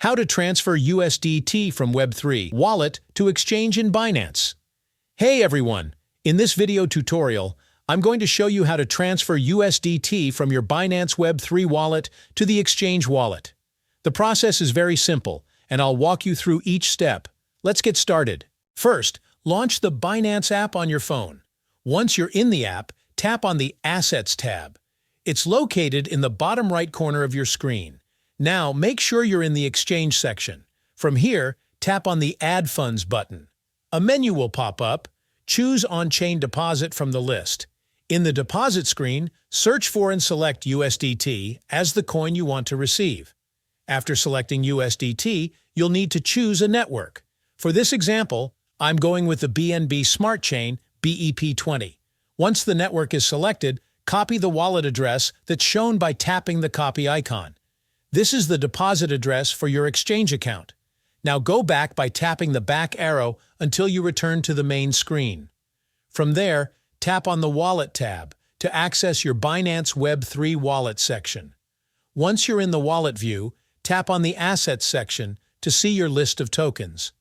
How to transfer USDT from Web3 wallet to exchange in Binance. Hey everyone! In this video tutorial, I'm going to show you how to transfer USDT from your Binance Web3 wallet to the exchange wallet. The process is very simple, and I'll walk you through each step. Let's get started. First, launch the Binance app on your phone. Once you're in the app, tap on the Assets tab. It's located in the bottom right corner of your screen. Now, make sure you're in the Exchange section. From here, tap on the Add Funds button. A menu will pop up. Choose On-Chain Deposit from the list. In the Deposit screen, search for and select USDT as the coin you want to receive. After selecting USDT, you'll need to choose a network. For this example, I'm going with the BNB Smart Chain BEP20. Once the network is selected, copy the wallet address that's shown by tapping the copy icon. This is the deposit address for your exchange account. Now go back by tapping the back arrow until you return to the main screen. From there, tap on the Wallet tab to access your Binance Web3 wallet section. Once you're in the wallet view, tap on the Assets section to see your list of tokens.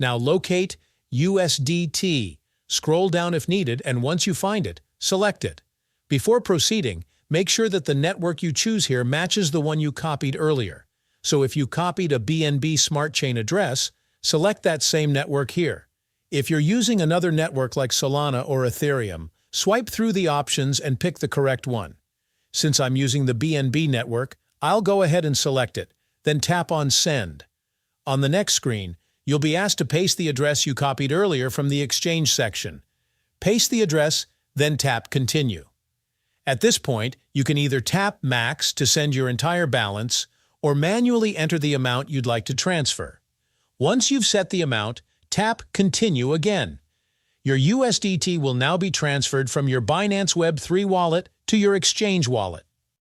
Now locate USDT. Scroll down if needed, and once you find it, select it. Before proceeding, make sure that the network you choose here matches the one you copied earlier. So if you copied a BNB Smart Chain address, select that same network here. If you're using another network like Solana or Ethereum, swipe through the options and pick the correct one. Since I'm using the BNB network, I'll go ahead and select it, then tap on Send. On the next screen, you'll be asked to paste the address you copied earlier from the Exchange section. Paste the address, then tap Continue. At this point, you can either tap Max to send your entire balance or manually enter the amount you'd like to transfer. Once you've set the amount, tap Continue again. Your USDT will now be transferred from your Binance Web3 wallet to your exchange wallet.